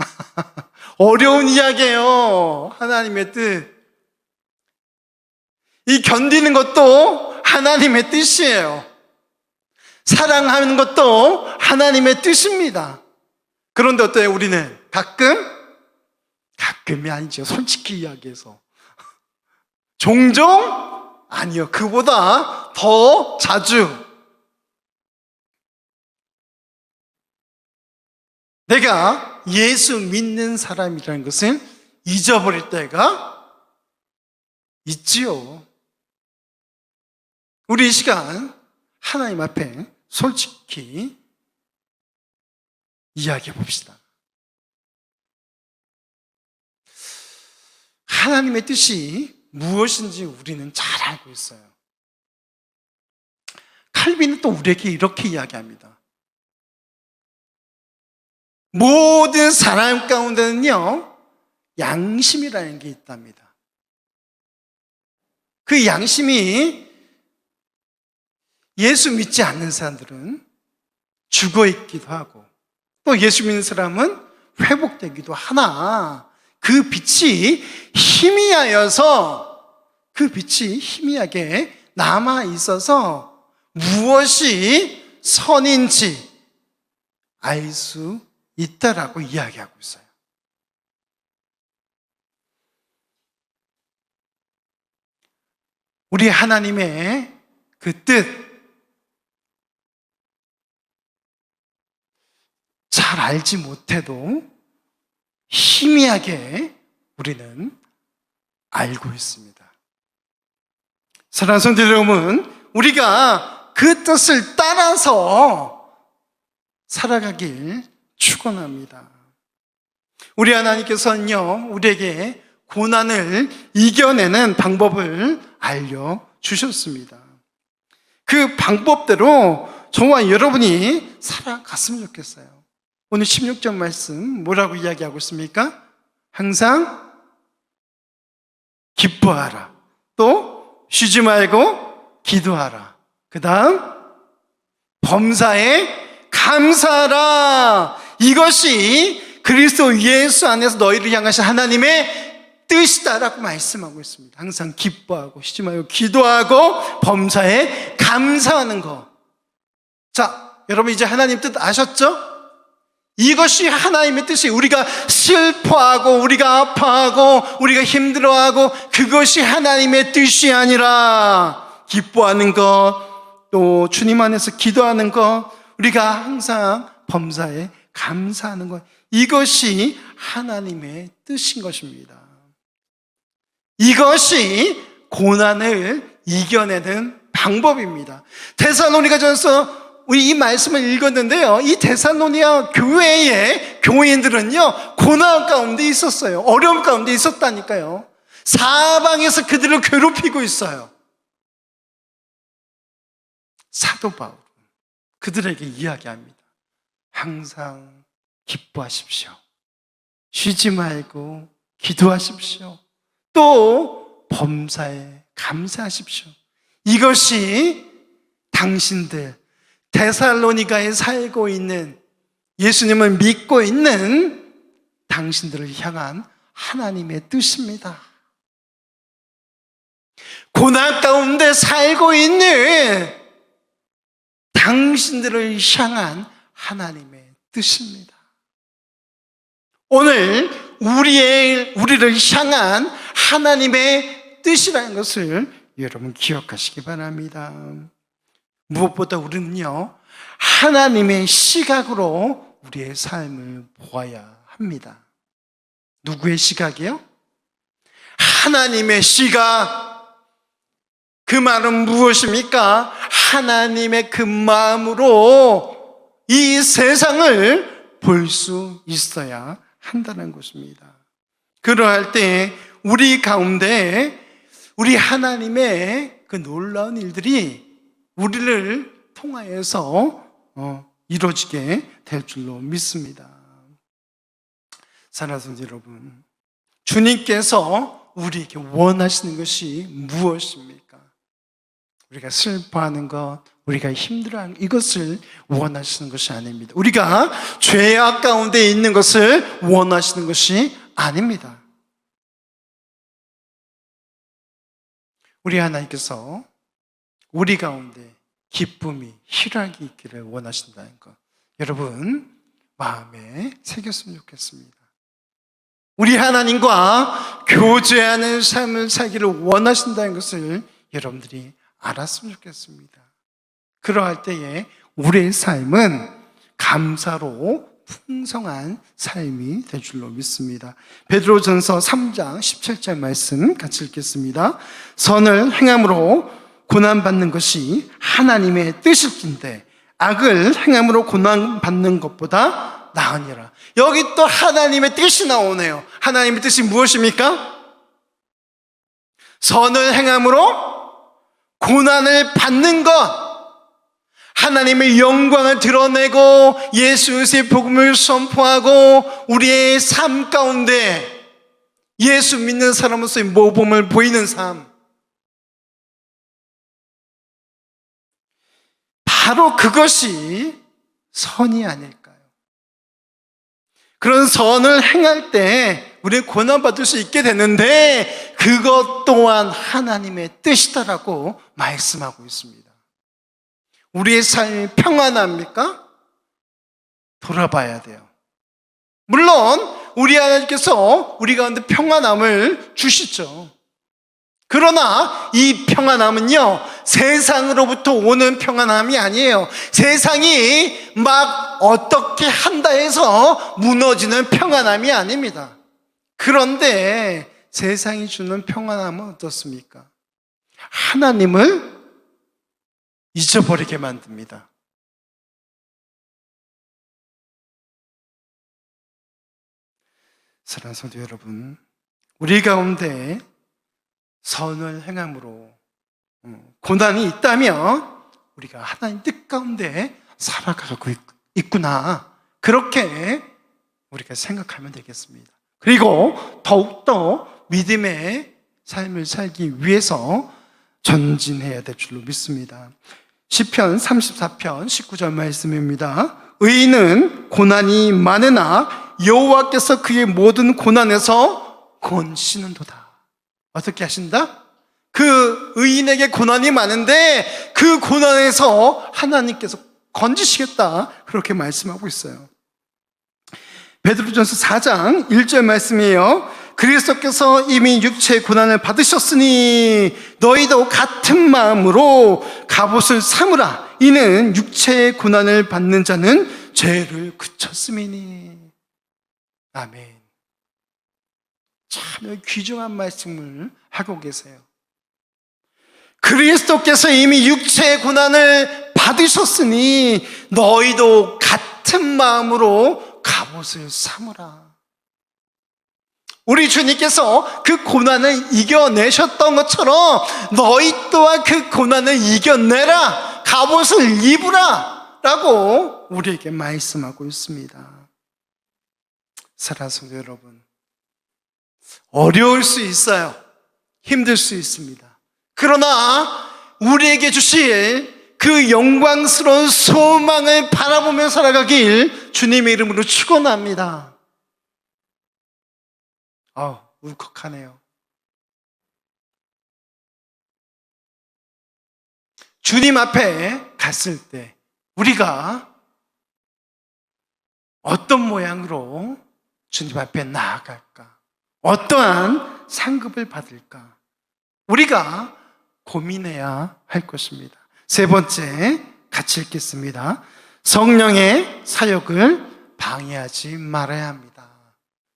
어려운 이야기예요. 하나님의 뜻. 이 견디는 것도 하나님의 뜻이에요. 사랑하는 것도 하나님의 뜻입니다. 그런데 어때요? 우리는 가끔이 아니죠. 솔직히 이야기해서 종종, 아니요, 그보다 더 자주 내가 예수 믿는 사람이라는 것을 잊어버릴 때가 있지요. 우리 이 시간 하나님 앞에 솔직히 이야기해 봅시다. 하나님의 뜻이 무엇인지 우리는 잘 알고 있어요. 칼빈은 또 우리에게 이렇게 이야기합니다. 모든 사람 가운데는요, 양심이라는 게 있답니다. 그 양심이 예수 믿지 않는 사람들은 죽어 있기도 하고 또 예수 믿는 사람은 회복되기도 하나 그 빛이 희미하게 남아 있어서 무엇이 선인지 알 수 있다라고 이야기하고 있어요. 우리 하나님의 그 뜻 잘 알지 못해도 희미하게 우리는 알고 있습니다. 사랑하는 성도 여러분, 우리가 그 뜻을 따라서 살아가길 축원합니다. 우리 하나님께서는요, 우리에게 고난을 이겨내는 방법을 알려주셨습니다. 그 방법대로 저와 여러분이 살아갔으면 좋겠어요. 오늘 16절 말씀 뭐라고 이야기하고 있습니까? 항상 기뻐하라. 또 쉬지 말고 기도하라. 그 다음 범사에 감사하라. 이것이 그리스도 예수 안에서 너희를 향하신 하나님의 뜻이다라고 말씀하고 있습니다. 항상 기뻐하고 쉬지 말고 기도하고 범사에 감사하는 것. 자, 여러분 이제 하나님 뜻 아셨죠? 이것이 하나님의 뜻이 우리가 슬퍼하고 우리가 아파하고 우리가 힘들어하고 그것이 하나님의 뜻이 아니라 기뻐하는 것, 또 주님 안에서 기도하는 것, 우리가 항상 범사에 감사하는 것, 이것이 하나님의 뜻인 것입니다. 이것이 고난을 이겨내는 방법입니다. 데살로니가전서 우리 이 말씀을 읽었는데요, 이 데살로니가 교회의 교인들은요 고난 가운데 있었어요. 어려움 가운데 있었다니까요. 사방에서 그들을 괴롭히고 있어요. 사도 바울은 그들에게 이야기합니다. 항상 기뻐하십시오. 쉬지 말고 기도하십시오. 또 범사에 감사하십시오. 이것이 당신들 데살로니가에 살고 있는, 예수님을 믿고 있는 당신들을 향한 하나님의 뜻입니다. 고난 가운데 살고 있는 당신들을 향한 하나님의 뜻입니다. 오늘 우리를 향한 하나님의 뜻이라는 것을 여러분 기억하시기 바랍니다. 무엇보다 우리는요, 하나님의 시각으로 우리의 삶을 보아야 합니다. 누구의 시각이요? 하나님의 시각. 그 말은 무엇입니까? 하나님의 그 마음으로 이 세상을 볼 수 있어야 한다는 것입니다. 그러할 때 우리 가운데 우리 하나님의 그 놀라운 일들이 우리를 통하여서 이루어지게 될 줄로 믿습니다. 사랑하는 성도 여러분, 주님께서 우리에게 원하시는 것이 무엇입니까? 우리가 슬퍼하는 것, 우리가 힘들어하는 것, 이것을 원하시는 것이 아닙니다. 우리가 죄악 가운데 있는 것을 원하시는 것이 아닙니다. 우리 하나님께서 우리 가운데 기쁨이, 희락이 있기를 원하신다는 것, 여러분 마음에 새겼으면 좋겠습니다. 우리 하나님과 교제하는 삶을 살기를 원하신다는 것을 여러분들이 알았으면 좋겠습니다. 그러할 때에 우리의 삶은 감사로 풍성한 삶이 될 줄로 믿습니다. 베드로전서 3장 17절 말씀 같이 읽겠습니다. 선을 행함으로 고난받는 것이 하나님의 뜻일진데 악을 행함으로 고난받는 것보다 나으니라. 여기 또 하나님의 뜻이 나오네요. 하나님의 뜻이 무엇입니까? 선을 행함으로 고난을 받는 것, 하나님의 영광을 드러내고 예수의 복음을 선포하고 우리의 삶 가운데 예수 믿는 사람으로서의 모범을 보이는 삶, 바로 그것이 선이 아닐까요? 그런 선을 행할 때 우리는 고난받을 수 있게 되는데 그것 또한 하나님의 뜻이다라고 말씀하고 있습니다. 우리의 삶이 평안합니까? 돌아봐야 돼요. 물론 우리 하나님께서 우리 가운데 평안함을 주시죠. 그러나 이 평안함은요, 세상으로부터 오는 평안함이 아니에요. 세상이 막 어떻게 한다 해서 무너지는 평안함이 아닙니다. 그런데 세상이 주는 평안함은 어떻습니까? 하나님을 잊어버리게 만듭니다. 사랑하는 성도 여러분, 우리 가운데 선을 행함으로 고난이 있다면 우리가 하나님 뜻 가운데 살아가고 있구나, 그렇게 우리가 생각하면 되겠습니다. 그리고 더욱더 믿음의 삶을 살기 위해서 전진해야 될 줄로 믿습니다. 시편 34편 19절 말씀입니다. 의인은 고난이 많으나 여호와께서 그의 모든 고난에서 건지시는도다. 어떻게 하신다? 그 의인에게 고난이 많은데 그 고난에서 하나님께서 건지시겠다, 그렇게 말씀하고 있어요. 베드로전서 4장 1절 말씀이에요. 그리스도께서 이미 육체의 고난을 받으셨으니 너희도 같은 마음으로 갑옷을 삼으라. 이는 육체의 고난을 받는 자는 죄를 그쳤음이니. 아멘. 참 귀중한 말씀을 하고 계세요. 그리스도께서 이미 육체의 고난을 받으셨으니 너희도 같은 마음으로 갑옷을 삼으라. 우리 주님께서 그 고난을 이겨내셨던 것처럼 너희 또한 그 고난을 이겨내라, 갑옷을 입으라 라고 우리에게 말씀하고 있습니다. 사랑하는 성도 여러분, 어려울 수 있어요. 힘들 수 있습니다. 그러나 우리에게 주실 그 영광스러운 소망을 바라보며 살아가길 주님의 이름으로 축원합니다. 울컥하네요. 주님 앞에 갔을 때 우리가 어떤 모양으로 주님 앞에 나아갈까? 어떠한 상급을 받을까? 우리가 고민해야 할 것입니다. 세 번째, 같이 읽겠습니다. 성령의 사역을 방해하지 말아야 합니다.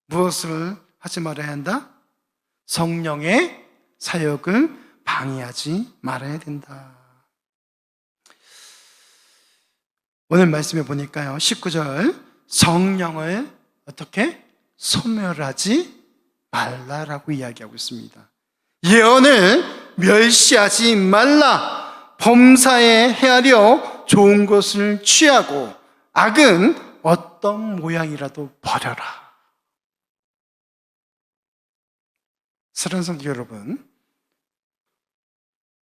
무엇을 하지 말아야 한다? 성령의 사역을 방해하지 말아야 된다. 오늘 말씀해 보니까요, 19절, 성령을 어떻게? 소멸하지 말라라고 이야기하고 있습니다. 예언을 멸시하지 말라. 범사에 헤아려 좋은 것을 취하고 악은 어떤 모양이라도 버려라. 사랑하는 성도 여러분,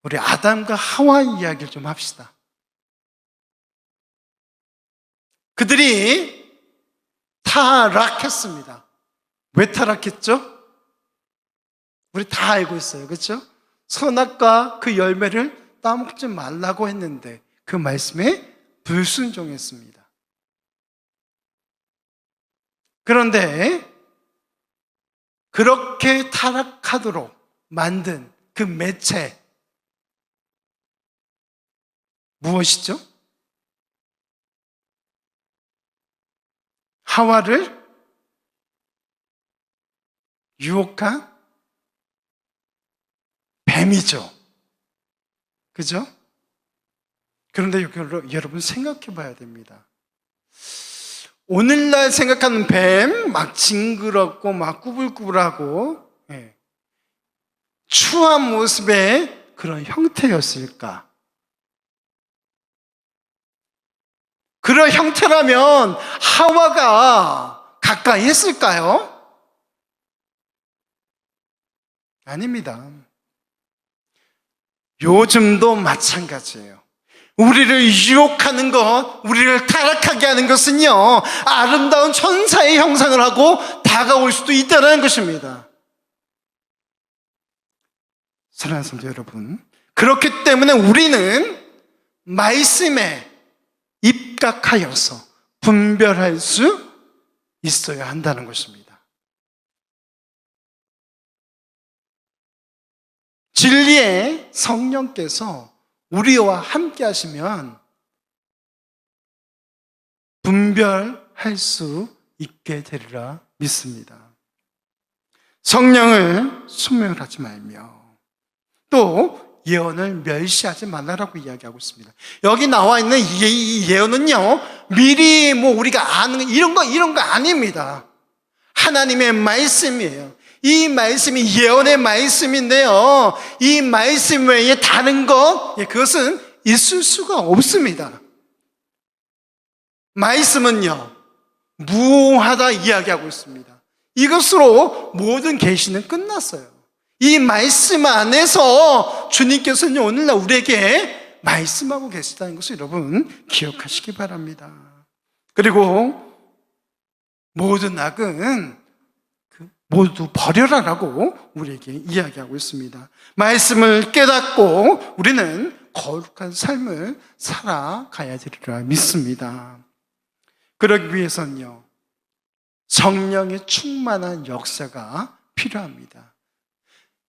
우리 아담과 하와 이야기를 좀 합시다. 그들이 타락했습니다. 왜 타락했죠? 우리 다 알고 있어요. 그렇죠? 선악과 그 열매를 따먹지 말라고 했는데 그 말씀에 불순종했습니다. 그런데 그렇게 타락하도록 만든 그 매체, 무엇이죠? 하와를 유혹한 뱀이죠. 그죠? 그런데 여러분 생각해 봐야 됩니다. 오늘날 생각하는 뱀, 막 징그럽고 막 꾸불꾸불하고 추한 모습의 그런 형태였을까? 그런 형태라면 하와가 가까이 했을까요? 아닙니다. 요즘도 마찬가지예요. 우리를 유혹하는 것, 우리를 타락하게 하는 것은요, 아름다운 천사의 형상을 하고 다가올 수도 있다는 것입니다. 사랑하는 성도 여러분, 그렇기 때문에 우리는 말씀에 입각하여서 분별할 수 있어야 한다는 것입니다. 진리의 성령께서 우리와 함께 하시면 분별할 수 있게 되리라 믿습니다. 성령을 소멸하지 말며 또 예언을 멸시하지 말라라고 이야기하고 있습니다. 여기 나와 있는 이 예언은요, 미리 우리가 아는 이런 거 아닙니다. 하나님의 말씀이에요. 이 말씀이 예언의 말씀인데요, 이 말씀 외에 다른 것, 그것은 있을 수가 없습니다. 말씀은요, 무하다 이야기하고 있습니다. 이것으로 모든 계시는 끝났어요. 이 말씀 안에서 주님께서는 오늘날 우리에게 말씀하고 계시다는 것을 여러분 기억하시기 바랍니다. 그리고 모든 악은 모두 버려라라고 우리에게 이야기하고 있습니다. 말씀을 깨닫고 우리는 거룩한 삶을 살아가야 되리라 믿습니다. 그러기 위해서는요, 성령의 충만한 역사가 필요합니다.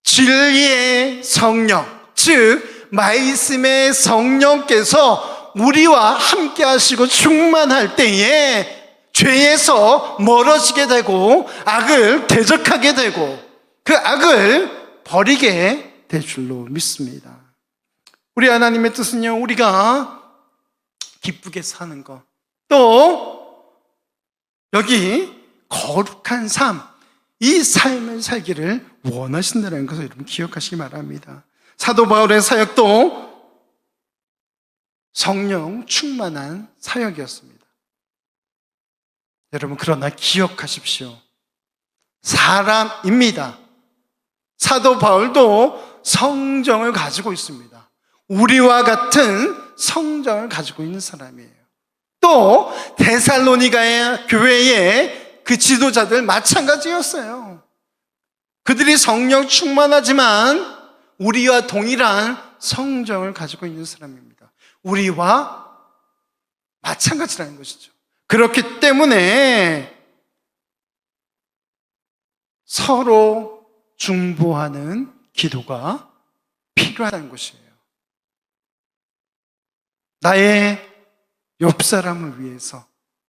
진리의 성령, 즉 말씀의 성령께서 우리와 함께 하시고 충만할 때에 죄에서 멀어지게 되고 악을 대적하게 되고 그 악을 버리게 될 줄로 믿습니다. 우리 하나님의 뜻은요, 우리가 기쁘게 사는 것, 또 여기 거룩한 삶, 이 삶을 살기를 원하신다는 것을 여러분 기억하시기 바랍니다. 사도 바울의 사역도 성령 충만한 사역이었습니다. 여러분, 그러나 기억하십시오. 사람입니다. 사도 바울도 성정을 가지고 있습니다. 우리와 같은 성정을 가지고 있는 사람이에요. 또 데살로니가의 교회의 그 지도자들 마찬가지였어요. 그들이 성령 충만하지만 우리와 동일한 성정을 가지고 있는 사람입니다. 우리와 마찬가지라는 것이죠. 그렇기 때문에 서로 중보하는 기도가 필요하다는 것이에요. 나의 옆 사람을 위해서,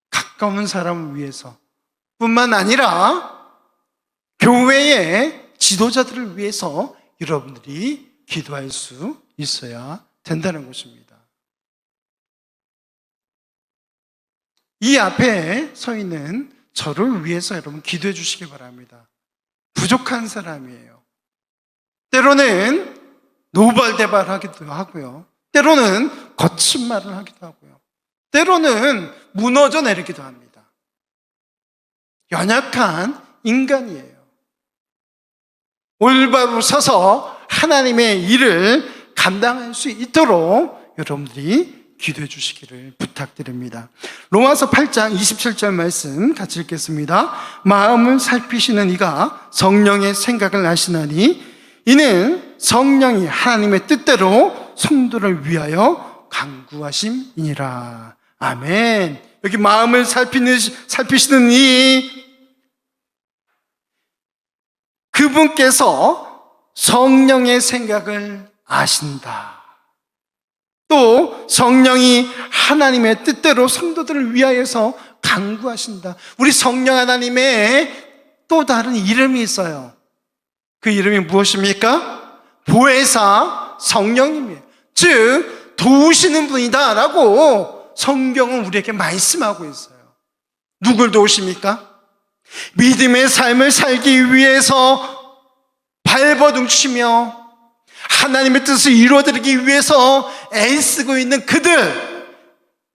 가까운 사람을 위해서 뿐만 아니라 교회의 지도자들을 위해서 여러분들이 기도할 수 있어야 된다는 것입니다. 이 앞에 서 있는 저를 위해서 여러분 기도해 주시기 바랍니다. 부족한 사람이에요. 때로는 노발대발하기도 하고요. 때로는 거친 말을 하기도 하고요. 때로는 무너져 내리기도 합니다. 연약한 인간이에요. 올바로 서서 하나님의 일을 감당할 수 있도록 여러분들이 기도해 주시기를 부탁드립니다. 로마서 8장 27절 말씀 같이 읽겠습니다. 마음을 살피시는 이가 성령의 생각을 아시나니 이는 성령이 하나님의 뜻대로 성도를 위하여 간구하심이니라. 아멘. 여기 마음을 살피시는 이 그분께서 성령의 생각을 아신다. 또 성령이 하나님의 뜻대로 성도들을 위하여서 간구하신다. 우리 성령 하나님의 또 다른 이름이 있어요. 그 이름이 무엇입니까? 보혜사 성령님이에요. 즉 도우시는 분이다 라고 성경은 우리에게 말씀하고 있어요. 누굴 도우십니까? 믿음의 삶을 살기 위해서 발버둥치며 하나님의 뜻을 이루어드리기 위해서 애쓰고 있는 그들,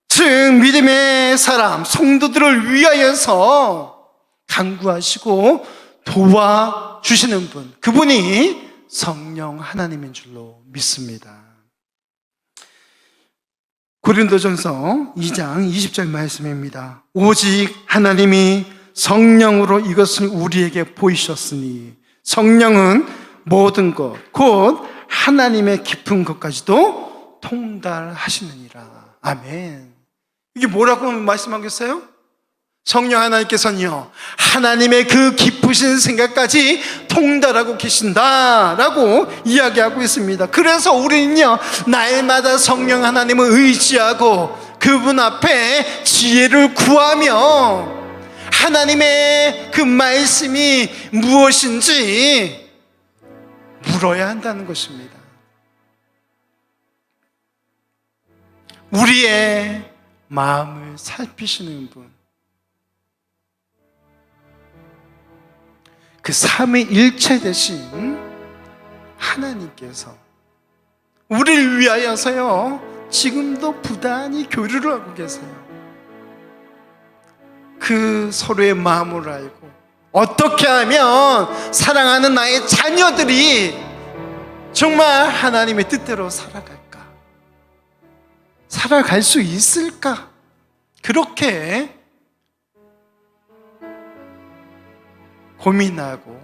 즉 믿음의 사람, 성도들을 위하여서 간구하시고 도와주시는 분, 그분이 성령 하나님인 줄로 믿습니다. 고린도전서 2장 20절 말씀입니다. 오직 하나님이 성령으로 이것을 우리에게 보이셨으니 성령은 모든 것 곧 하나님의 깊은 것까지도 통달하시느니라. 아멘. 이게 뭐라고 말씀하겠어요? 성령 하나님께서는요, 하나님의 그 깊으신 생각까지 통달하고 계신다라고 이야기하고 있습니다. 그래서 우리는요, 날마다 성령 하나님을 의지하고 그분 앞에 지혜를 구하며 하나님의 그 말씀이 무엇인지 물어야 한다는 것입니다. 우리의 마음을 살피시는 분, 그 삼위일체 되신 하나님께서 우리를 위하여서요 지금도 부단히 교류를 하고 계세요. 그 서로의 마음을 알고 어떻게 하면 사랑하는 나의 자녀들이 정말 하나님의 뜻대로 살아갈까, 살아갈 수 있을까, 그렇게 고민하고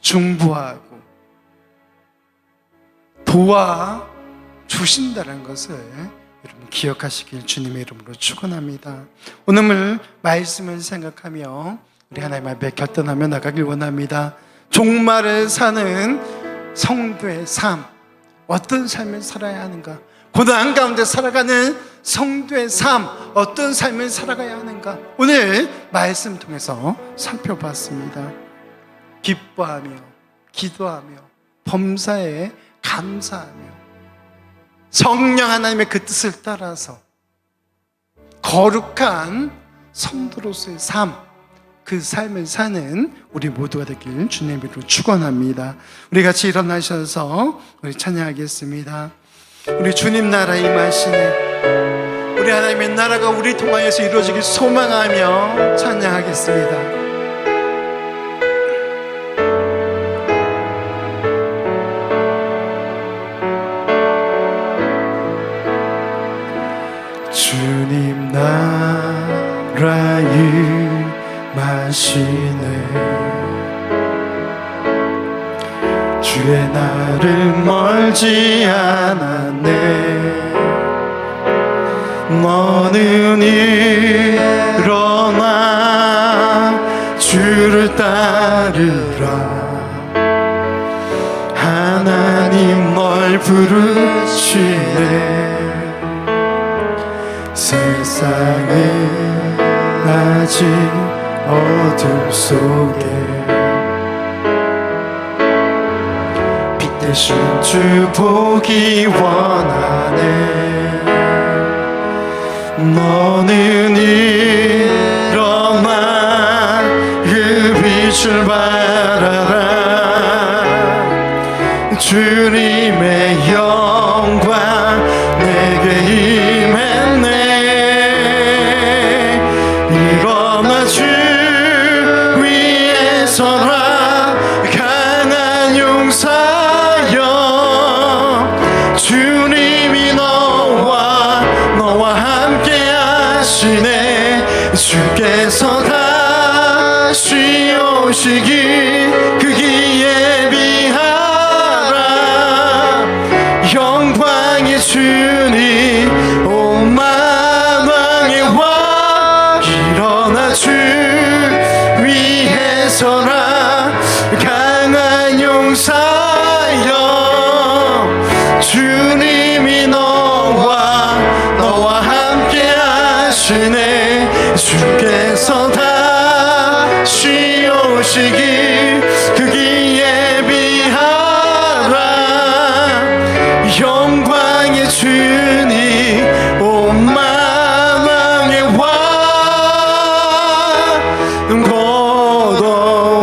중보하고 도와주신다는 것을 여러분 기억하시길 주님의 이름으로 축원합니다. 오늘 말씀을 생각하며 우리 하나님 앞에 결단하며 나가길 원합니다. 종말을 사는 성도의 삶, 어떤 삶을 살아야 하는가? 고난 가운데 살아가는 성도의 삶, 어떤 삶을 살아가야 하는가? 오늘 말씀 통해서 살펴봤습니다. 기뻐하며 기도하며 범사에 감사하며 성령 하나님의 그 뜻을 따라서 거룩한 성도로서의 삶, 그 삶을 사는 우리 모두가 되길 주님의 이름으로 축원합니다. 우리 같이 일어나셔서 우리 찬양하겠습니다. 우리 주님 나라 임하시네, 우리 하나님의 나라가 우리 통하여서 이루어지길 소망하며 찬양하겠습니다. 주님 나라 임하시네, 주의 날은 멀지 않았네. 너는 일어나 주를 따르라. 하나님 널 부르시네. 세상은 아직 어둠 속에 빛 대신 주 보기 원하네. 너는 일어나 그 빛을 바라라. 주님의 영광 내게 임했네. 일어나 주 위에 서라. 강한 용사여, 주님이 너와 함께 하시네. 주께서 다시 오시기 그 예비하라. 영광의 주님 온 만왕의 왕, 일어나 주 위에 서라. 강한 용사여, 주님이 너와 함께 하시네. 주께서 다시 오시기 그기 예비하라. 영광의 주님 온 만왕의 왕 곧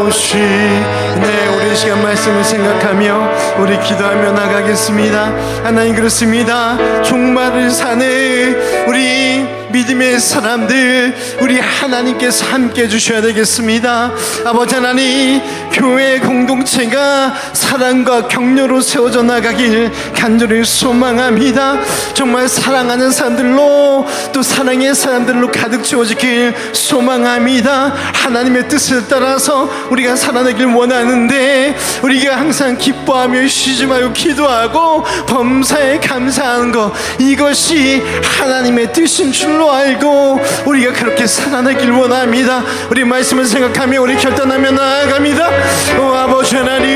오시네. 우리 이 시간 말씀을 생각하며 우리 기도하며 나가겠습니다. 하나님, 그렇습니다. 종말을 사는 우리 믿음의 사람들, 우리 하나님께서 함께 해주셔야 되겠습니다. 아버지 하나님, 교회 공동체가 사랑과 격려로 세워져 나가길 간절히 소망합니다. 정말 사랑하는 사람들로 또 사랑의 사람들로 가득 채워지길 소망합니다. 하나님의 뜻을 따라서 우리가 살아내길 원하는데 우리가 항상 기뻐하며 쉬지 말고 기도하고 범사에 감사하는 것, 이것이 하나님의 뜻인 줄로 알고 우리가 그렇게 살아내길 원합니다. 우리 말씀을 생각하며 우리 결단하며 나아갑니다. 아버지 하나님,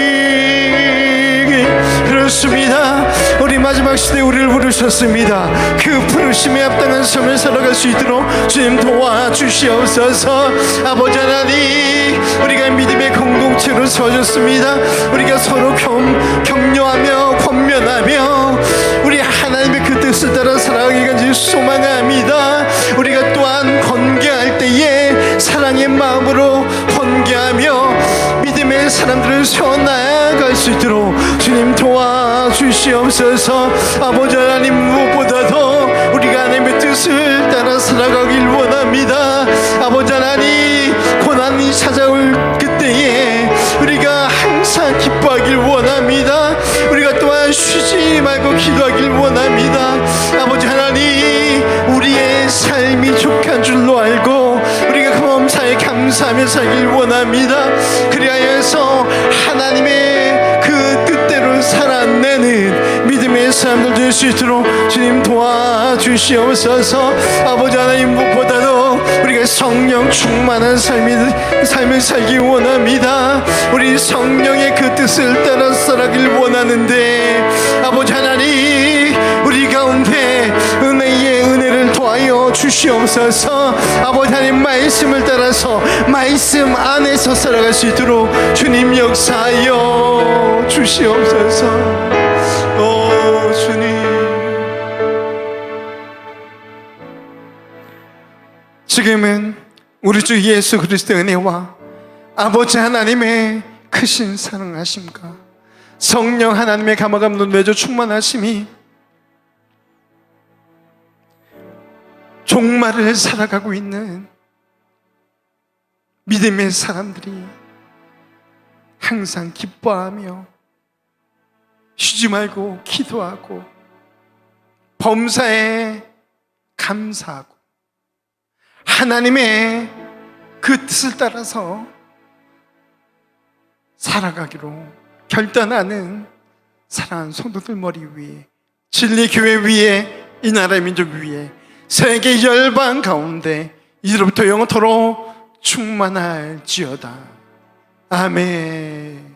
그렇습니다. 우리 마지막 시대에 우리를 부르셨습니다. 그 부르심에 합당한 삶을 살아갈 수 있도록 주님 도와주시옵소서. 아버지 하나님, 우리가 믿음의 공동체로 서졌습니다. 우리가 서로 격려하며 권면하며 우리 하나님의 그 뜻을 따라 살아가기 간절히 소망합니다. 우리가 또한 권계할 때에 사랑의 마음으로 권계하며 믿음의 사람들을 세워나갈 수 있도록 주님 도와주시옵소서. 아버지 하나님, 무엇보다도 우리가 하나님의 뜻을 따라 살아가길 원합니다. 아버지 하나님, 고난이 찾아올 그때에 우리가 항상 기뻐하길 원합니다. 우리가 또한 쉬지 말고 기도하길 원합니다. 아버지 하나님, 우리의 삶이 족한 줄로 알고 우리가 그 범사에 감사하며 살길 원합니다. 그리하여서 하나님의 그 뜻대로 살아내는 믿음의 사람들 될 수 있도록 주님 도와주시옵소서. 아버지 하나님, 무엇보다도 우리가 성령 충만한 삶을 살기 원합니다. 우리 성령의 그 뜻을 따라 살아가길 원하는데 아버지 하나님, 우리 가운데 은혜의 은혜를 더하여 주시옵소서. 아버지 하나님, 말씀을 따라서 말씀 안에서 살아갈 수 있도록 주님 역사하여 주시옵소서. 오 주님, 지금은 우리 주 예수 그리스도의 은혜와 아버지 하나님의 크신 사랑하심과 성령 하나님의 감화감도 내줘 충만하심이 종말을 살아가고 있는 믿음의 사람들이 항상 기뻐하며 쉬지 말고 기도하고 범사에 감사하고 하나님의 그 뜻을 따라서 살아가기로 결단하는 사랑하는 성도들 머리 위에, 진리교회 위에, 이 나라의 민족 위에, 세계 열방 가운데 이제로부터 영원토록 충만할지어다. 아멘.